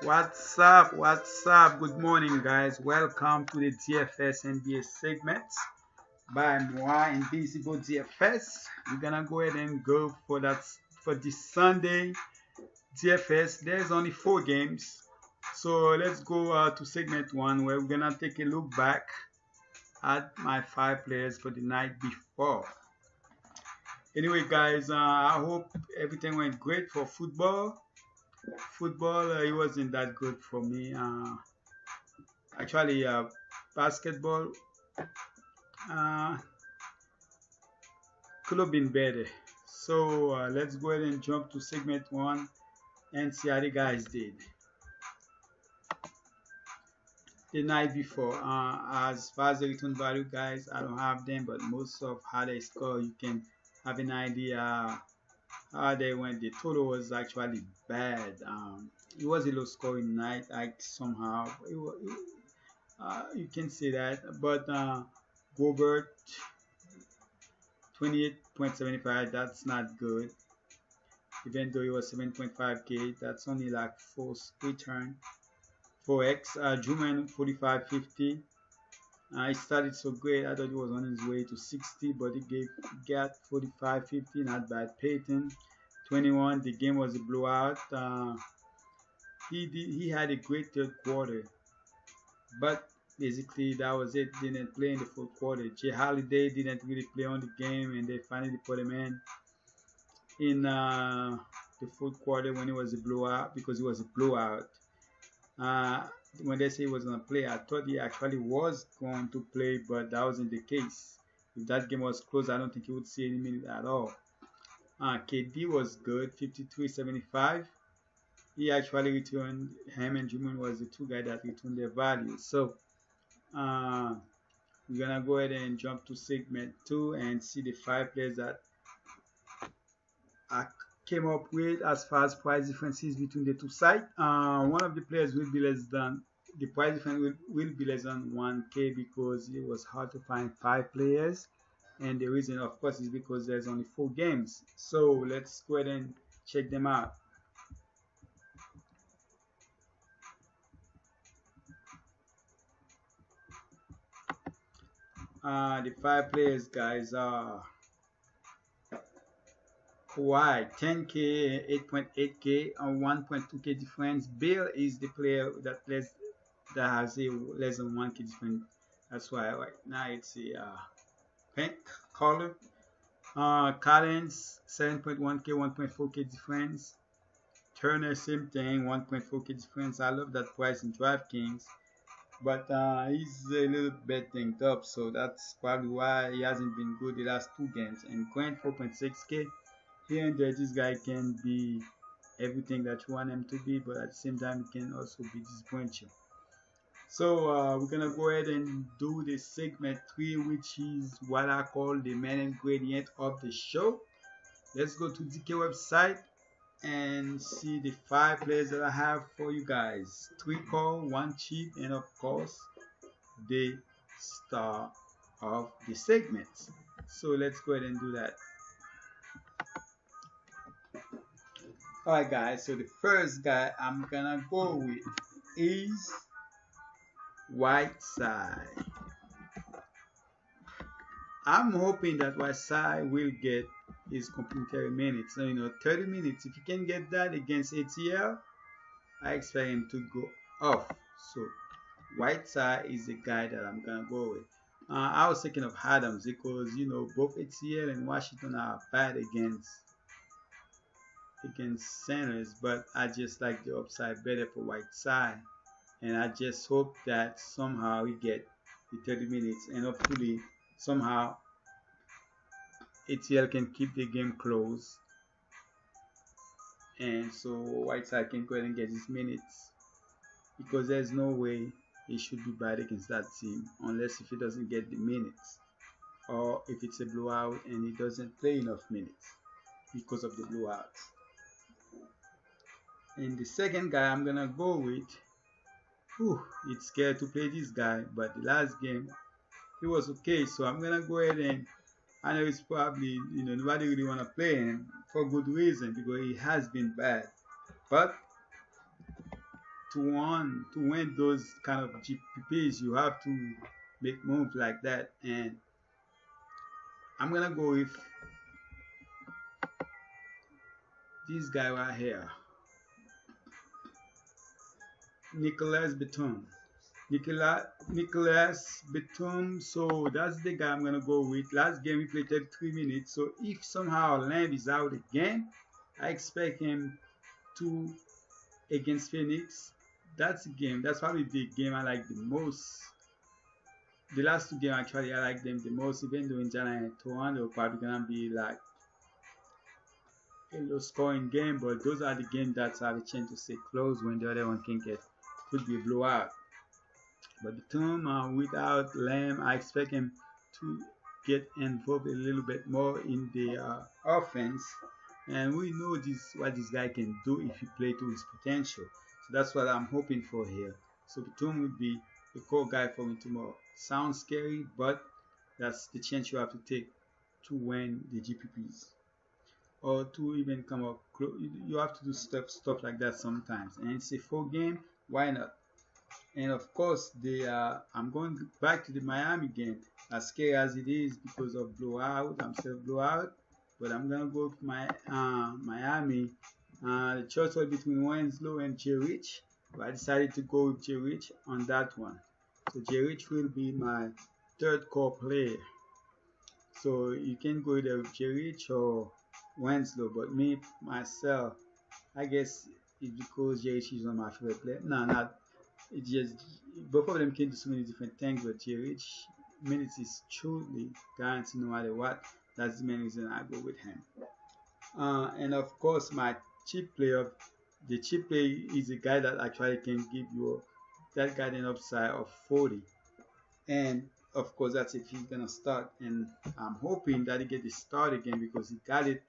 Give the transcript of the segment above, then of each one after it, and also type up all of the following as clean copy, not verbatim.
What's up? Good morning, guys. Welcome to the DFS NBA segment by Moi Invisible DFS. We're gonna go ahead and go for that for this Sunday DFS. There's only 4 games, so let's go to segment one where we're gonna take a look back at my 5 players for the night before. Anyway, guys, I hope everything went great for football. Football, it wasn't that good for me. Actually, basketball uh, could have been better. So let's go ahead and jump to segment one and see how the guys did the night before. As far as the return value, guys, I don't have them, but most of how they score, you can have an idea how they went. The total was actually bad. It was a low scoring night. Like somehow, you can say that, but Gobert 28.75, that's not good. Even though it was 7.5k, that's only like forced return. 4x, Juman 45.50. It started so great. I thought he was on his way to 60, but he got 45.50, not bad. Peyton 21. The game was a blowout. He had a great third quarter, but basically that was it. Didn't play in the fourth quarter. Jay Holiday didn't really play on the game, and they finally put him in the fourth quarter when it was a blowout, because it was a blowout. When they say he was gonna play, I thought he actually was going to play, but that wasn't the case. If that game was close, I don't think he would see any minute at all. KD was good, 53.75. He actually returned. Him and Juman was the two guys that returned their value. So we're gonna go ahead and jump to segment 2 and see the 5 players that I came up with as far as price differences between the two sides. One of the players will be less than the price difference will be less than 1k, because it was hard to find 5 players, and the reason, of course, is because there's only 4 games. So let's go ahead and check them out. The 5 players, guys, are Kawhi 10k, 8.8k, and 1.2k difference. Bill is the player that has a less than 1k difference. That's why right now it's a pink color. Collins 7.1k, 1.4k difference. Turner, same thing, 1.4k difference. I love that price in Draftkings, but he's a little bit dinged up, so that's probably why he hasn't been good the last 2 games. And Grant 4.6k. Here and there, this guy can be everything that you want him to be, but at the same time, he can also be disappointing. So we're gonna go ahead and do the segment 3, which is what I call the main ingredient of the show. Let's go to DK website and see the 5 players that I have for you guys. 3 core, 1 cheap, and of course the star of the segment. So let's go ahead and do that. Alright, guys, so the first guy I'm gonna go with is Whiteside. I'm hoping that Whiteside will get his complimentary minutes. So, 30 minutes. If you can get that against ATL, I expect him to go off. So Whiteside is the guy that I'm gonna go with. I was thinking of Adams, because both ATL and Washington are bad against centers, but I just like the upside better for Whiteside, and I just hope that somehow we get the 30 minutes, and hopefully somehow ATL can keep the game close, and so Whiteside can go ahead and get his minutes, because there's no way he should be bad against that team unless if he doesn't get the minutes, or if it's a blowout and he doesn't play enough minutes because of the blowouts. And the second guy I'm gonna go with, it's scared to play this guy, but the last game he was okay, so I'm gonna go ahead and, I know it's probably, nobody really wanna play him for good reason, because he has been bad, but to win those kind of GPPs, you have to make moves like that. And I'm gonna go with this guy right here, Nicolas Batum. Nicolas Batum. So that's the guy I'm gonna go with. Last game he played 33 minutes. So if somehow Lamb is out again, I expect him to against Phoenix. That's the game. That's probably the game I like the most. The last two games actually I like them the most. Even though Indiana and Toronto probably gonna be like a low scoring game, but those are the games that have a chance to stay close when the other one could be a blowout. But the team without Lamb, I expect him to get involved a little bit more in the offense, and we know what this guy can do if he play to his potential. So that's what I'm hoping for here. So Batum would be the core guy for me tomorrow. Sounds scary, but that's the chance you have to take to win the GPPs, or to even come up close. You have to do stuff like that sometimes, and it's a full game. Why not? And of course, I'm going back to the Miami game. As scary as it is because of blowout, I'm still blowout, but I'm gonna go with Miami. The choice was between Winslow and J. Rich, but I decided to go with J. Rich on that one. So J. Rich will be my third core player. So you can go either with J. Rich or Winslow, but me myself, I guess it's because J. Rich is one of my favorite players. No, not. It's just both of them can do so many different things, but J. Rich minutes is truly guaranteed no matter what. That's the main reason I go with him. And of course, my cheap player, the cheap player is a guy that actually can give you that guy an upside of 40. And of course, that's if he's gonna start. And I'm hoping that he get the start again because he got it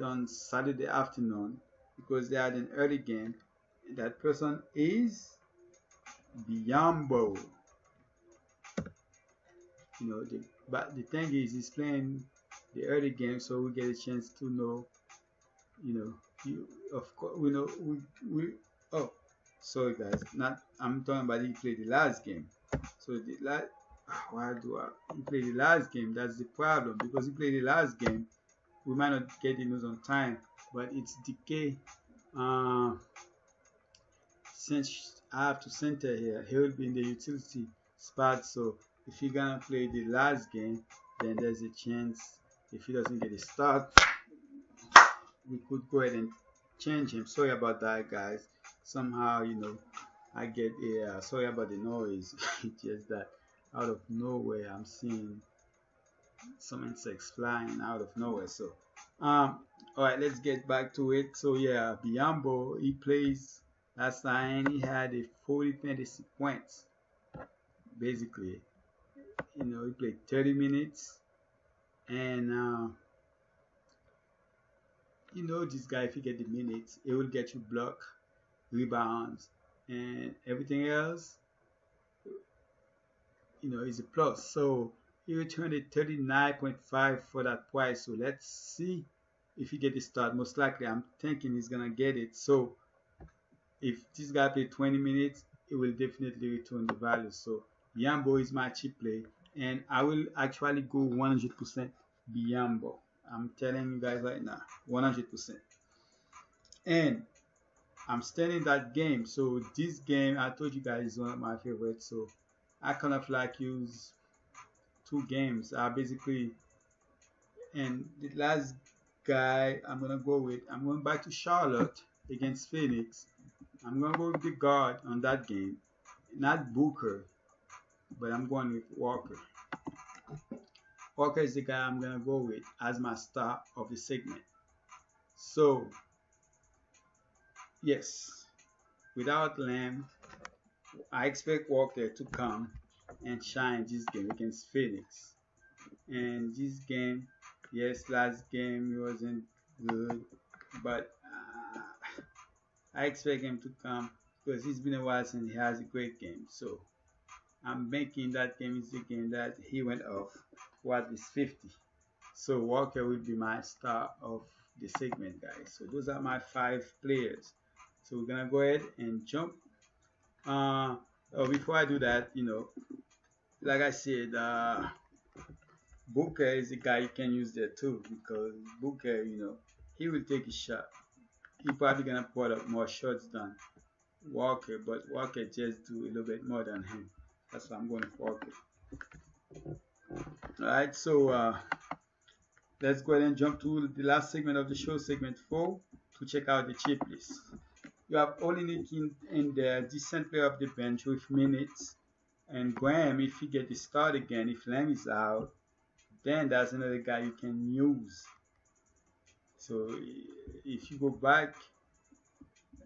on Saturday afternoon because they had an early game. That person is Biombo. But the thing is, he's playing the early game, so we get a chance to know. Of course, we know we. Oh, sorry guys, not. I'm talking about he played the last game. So the last. Why do I? He played the last game. That's the problem because he played the last game. We might not get the news on time, but it's decay. Since I have to center here, he will be in the utility spot. So if he's gonna play the last game, then there's a chance if he doesn't get a start, we could go ahead and change him. Sorry about that, guys. Somehow, I get a sorry about the noise. It's just that out of nowhere, I'm seeing some insects flying out of nowhere. So, all right, let's get back to it. So yeah, Biombo, he plays. Last time he had a 40 fantasy points. Basically, he played 30 minutes, and this guy, if you get the minutes, it will get you block, rebounds, and everything else. Is a plus. So he returned a 39.5 for that price. So let's see if he get the start. Most likely, I'm thinking he's gonna get it. So if this guy played 20 minutes, it will definitely return the value. So Biombo is my cheap play, and I will actually go 100% Biombo. I'm telling you guys right now, 100%. And I'm standing that game. So this game, I told you guys, is one of my favorites. So I kind of like use two games. Basically, and the last guy I'm going back to Charlotte against Phoenix. I'm going to go with the guard on that game. Not Booker, but I'm going with Walker. Walker is the guy I'm going to go with as my star of the segment. So, yes, without Lamb, I expect Walker to come and shine this game against Phoenix. And this game, yes, last game he wasn't good, but I expect him to come because it's been a while since he has a great game. So I'm making that game is the game that he went off for at least 50. So Walker will be my star of the segment, guys. So those are my 5 players. So we're gonna go ahead and jump. Before I do that, like I said, Booker is a guy you can use there too, because Booker, he will take a shot. He probably gonna put up more shots than Walker, but Walker just do a little bit more than him. That's why I'm going for Walker. Alright, so let's go ahead and jump to the last segment of the show, segment 4, to check out the chip list. You have Olenek in the decent player of the bench with minutes, and Graham, if he get the start again, if Lamb is out, then that's another guy you can use. So if you go back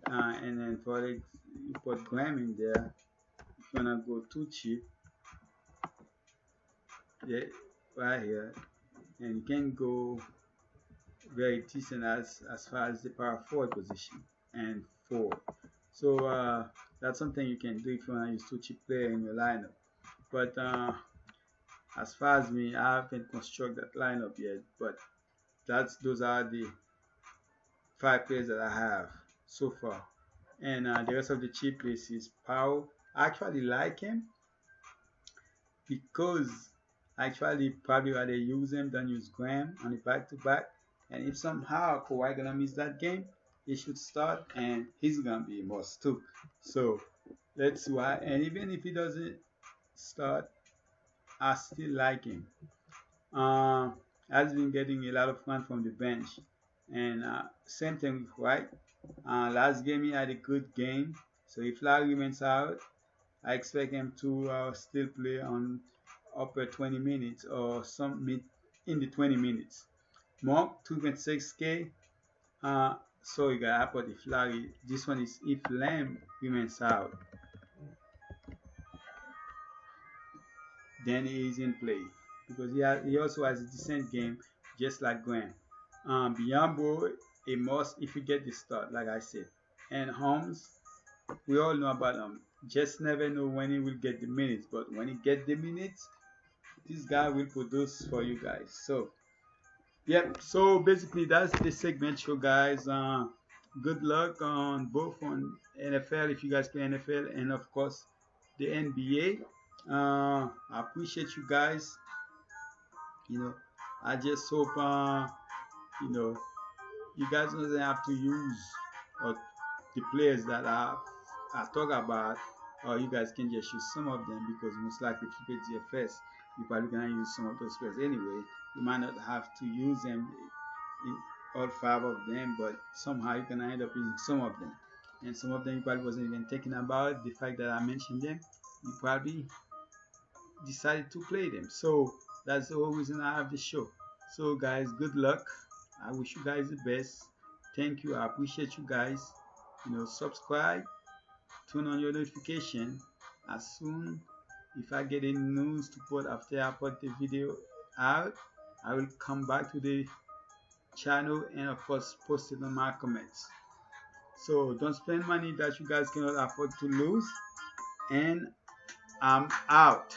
and then you put Graham in there, if you wanna go too cheap, yeah, right here, and you can go very decent as far as the power forward position and 4. So that's something you can do if you wanna use too cheap player in your lineup. But as far as me, I haven't constructed that lineup yet, but those are the 5 players that I have so far. And the rest of the cheap list is Powell. I actually like him because I actually probably rather use him than use Graham on the back-to-back. And if somehow Kawhi gonna miss that game, he should start, and he's gonna be a must too. So let's see why. And even if he doesn't start, I still like him. Has been getting a lot of fun from the bench, and same thing with White. Last game he had a good game, so if Larry remains out, I expect him to still play on upper 20 minutes or some mid in the 20 minutes. Monk 2.6k. Sorry guys, I put if Larry. This one is if Lamb remains out, then he is in play because he also has a decent game, just like Graham. Biombo, a must if you get the start, like I said. And Holmes, we all know about him. Just never know when he will get the minutes, but when he get the minutes, this guy will produce for you guys. So, yep. So basically, that's the segment show, guys. Good luck on both on NFL if you guys play NFL, and of course the NBA. I appreciate you guys. I just hope you guys don't have to use the players that I talk about, or you guys can just use some of them, because most likely if you play DFS, you're probably gonna use some of those players anyway. You might not have to use them in all 5 of them, but somehow you're gonna end up using some of them, and some of them you probably wasn't even thinking about. The fact that I mentioned them, you probably decided to play them. So that's the whole reason I have the show. So guys, good luck. I wish you guys the best. Thank you. I appreciate you guys. Subscribe, turn on your notification. As soon if I get any news to put after I put the video out, I will come back to the channel and of course post it on my comments. So don't spend money that you guys cannot afford to lose, and I'm out.